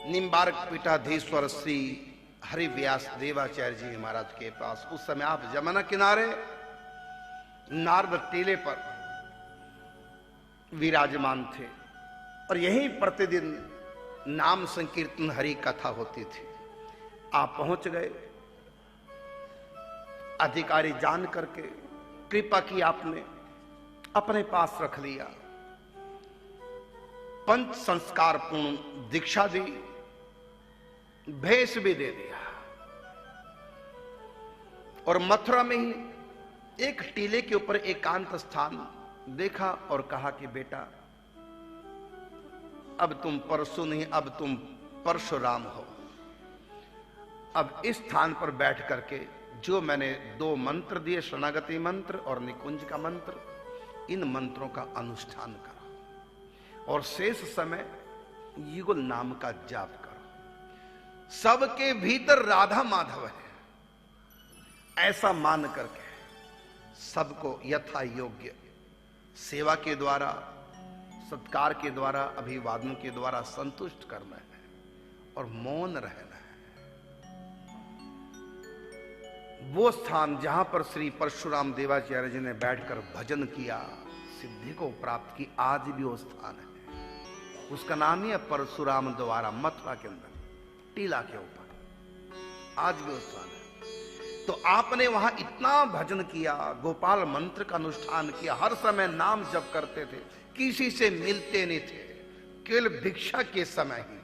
निम्बार्क पीठाधीश्वर श्री हरिव्यास देवाचार्य जी महाराज के पास उस समय आप जमुना किनारे नारद टीले पर विराजमान थे और यहीं प्रतिदिन नाम संकीर्तन हरि कथा होती थी। आप पहुंच गए, अधिकारी जान करके कृपा की आपने अपने पास रख लिया, पंच संस्कार पूर्ण दीक्षा दी, भेष भी दे दिया और मथुरा में ही एक टीले के ऊपर एकांत स्थान देखा और कहा कि बेटा अब तुम परशु नहीं, अब तुम परशुराम हो। अब इस स्थान पर बैठ करके जो मैंने 2 मंत्र दिए, शरणागति मंत्र और निकुंज का मंत्र, इन मंत्रों का अनुष्ठान करो और शेष समय युगल नाम का जाप करो। सबके भीतर राधा माधव है, ऐसा मान करके सबको यथा योग्य सेवा के द्वारा, सत्कार के द्वारा, अभिवादन के द्वारा संतुष्ट करना है और मौन रहना है। वो स्थान जहां पर श्री परशुराम देवाचार्य जी ने बैठकर भजन किया, सिद्धि को प्राप्त की, आज भी वो स्थान है। उसका नाम ही है परशुराम द्वारा, मथुरा के अंदर टीला के ऊपर आज भी वो स्थान है। तो आपने वहां इतना भजन किया, गोपाल मंत्र का अनुष्ठान किया, हर समय नाम जप करते थे, किसी से मिलते नहीं थे, केवल भिक्षा के समय ही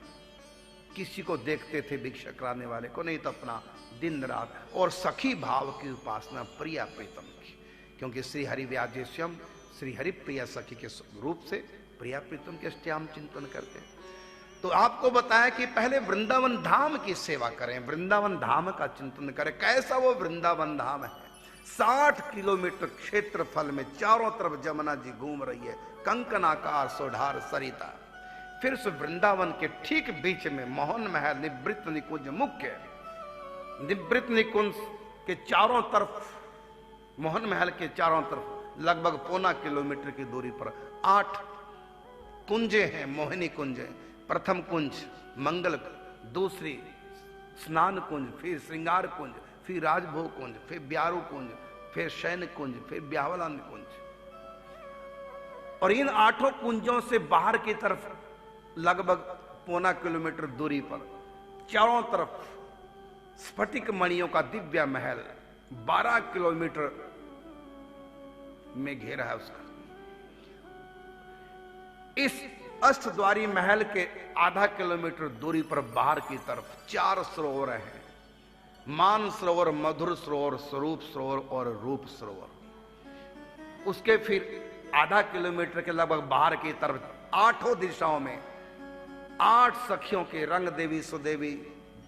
किसी को देखते थे, भिक्षा कराने वाले को, नहीं तो अपना दिन रात और सखी भाव की उपासना प्रिया प्रीतम की, क्योंकि श्री हरिव्यास जी स्वयं श्री हरिप्रिया सखी के रूप से प्रिया प्रीतम के श्याम चिंतन करते। तो आपको बताया कि पहले वृंदावन धाम की सेवा करें, वृंदावन धाम का चिंतन करें। कैसा वो वृंदावन धाम है, 60 किलोमीटर क्षेत्रफल में चारों तरफ जमुना जी घूम रही है, कंकनाकार सोढ़ार सरिता। फिर उस वृंदावन के ठीक बीच में मोहन महल, निवृत्त निकुंज मुख्य, निवृत्त निकुंज के चारों तरफ, मोहन महल के चारों तरफ लगभग 1.25 किलोमीटर की दूरी पर 8 कुंजे हैं, मोहिनी कुंज है। प्रथम कुंज मंगल, दूसरी स्नान कुंज, फिर श्रृंगार कुंज, फिर राजभोग कुंज, फिर ब्यारू कुंज, फिर शयन कुंज, फिर ब्यावलान कुंज। और इन 8 कुंजों से बाहर की तरफ लगभग 1.25 किलोमीटर दूरी पर चारों तरफ स्फटिक मणियों का दिव्य महल 12 किलोमीटर में घेरा है उसका। इस अष्टद्वारी महल के आधा किलोमीटर दूरी पर बाहर की तरफ 4 सरोवर हैं, मान सरोवर, मधुर सरोवर, स्वरूप सरोवर और रूप सरोवर। उसके फिर आधा किलोमीटर के लगभग बाहर की तरफ 8 दिशाओं में 8 सखियों के, रंग देवी, सुदेवी,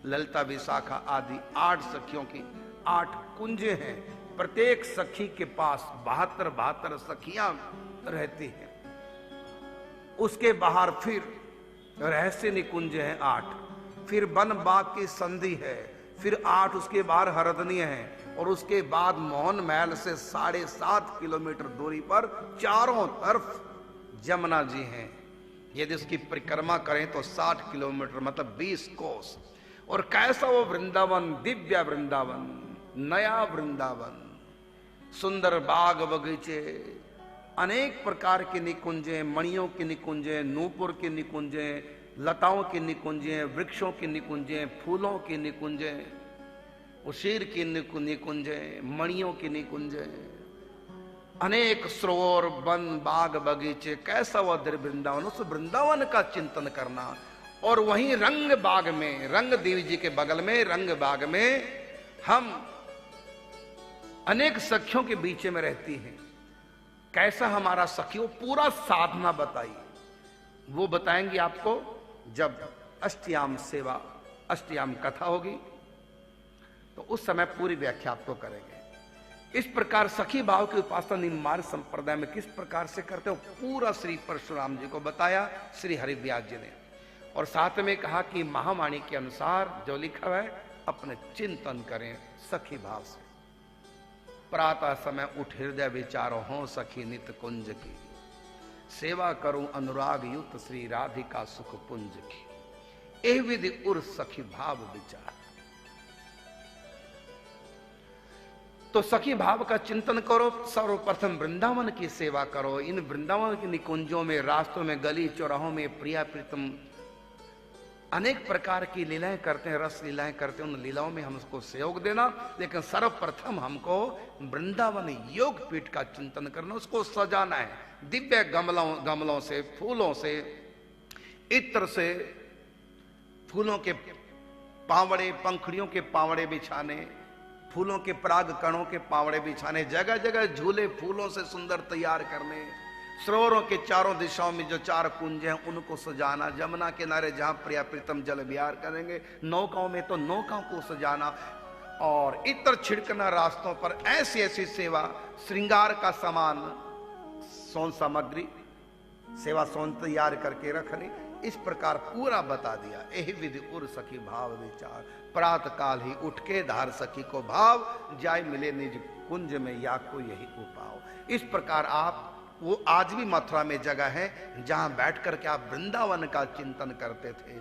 ललिता, विशाखा आदि 8 सखियों की 8 कुंजे हैं। प्रत्येक सखी के पास 72 सखियां रहती हैं। उसके बाहर फिर रहस्य निकुंज हैं 8, फिर वन बाग की संधि है, फिर 8 उसके बाहर हरदनीय हैं, और उसके बाद मोहन महल से 7.5 किलोमीटर दूरी पर चारों तरफ जमुना जी हैं। यदि उसकी परिक्रमा करें तो 60 किलोमीटर मतलब 20 कोस। और कैसा वो वृंदावन, दिव्य वृंदावन, नया वृंदावन, सुंदर बाग बगीचे, अनेक प्रकार के निकुंजे, मणियों के निकुंजे, नूपुर के निकुंजे, लताओं के निकुंजे, वृक्षों के निकुंजे, फूलों के निकुंजे, उशीर के निकुंजे, मणियों के निकुंजे, अनेक सरोवर, वन, बाग बगीचे। कैसा वह दिव्य वृंदावन, उस वृंदावन का चिंतन करना। और वहीं रंग बाग में, रंग देवी जी के बगल में रंग बाग में हम अनेक सखियों के बीच में रहती हैं। कैसा हमारा सखियों, पूरा साधना बताई, वो बताएंगे आपको जब अष्टयाम सेवा, अष्टयाम कथा होगी तो उस समय पूरी व्याख्या आपको करेंगे। इस प्रकार सखी भाव की उपासना निम्बार्क संप्रदाय में किस प्रकार से करते हो, पूरा श्री परशुराम जी को बताया श्री हरिव्यास जी ने। और साथ में कहा कि महावाणी के अनुसार जो लिखा है अपने चिंतन करें सखी भाव से। प्रातः समय उठ हृदय विचारो हो सखी नित कुंज की, सेवा करूं अनुराग युक्त श्री राधिका सुख पुंज की। ए विधि उर सखी भाव विचार। तो सखी भाव का चिंतन करो, सर्वप्रथम वृंदावन की सेवा करो। इन वृंदावन के निकुंजों में, रास्तों में, गली चौराहों में प्रिया प्रीतम अनेक प्रकार की लीलाएं करते हैं, रस लीलाएं करते हैं। उन लीलाओं में हमको सहयोग देना, लेकिन सर्वप्रथम हमको वृंदावन योग पीठ का चिंतन करना, उसको सजाना है दिव्य गमलों से, फूलों से, इत्र से, फूलों के पावड़े, पंखड़ियों के पावड़े बिछाने, फूलों के पराग कणों के पावड़े बिछाने, जगह जगह झूले फूलों से सुंदर तैयार करने, सरोवरों के चारों दिशाओं में जो 4 कुंज हैं उनको सजाना, जमुना किनारे जहां प्रिया प्रीतम जल विहार करेंगे, नौकाओं में तो नौकाओं को सजाना, और इत्र छिड़कना रास्तों पर। ऐसी ऐसी सेवा, श्रृंगार का सामान, सौन सामग्री, सेवा सौन तैयार करके रखनी, इस प्रकार पूरा बता दिया। यही विधि उर सखी भाव विचार। प्रात काल ही उठ के धार सखी को भाव, जाय मिले निज कुंज में या को यही उपाव। इस प्रकार आप, वो आज भी मथुरा में जगह है जहां बैठ करके आप वृंदावन का चिंतन करते थे।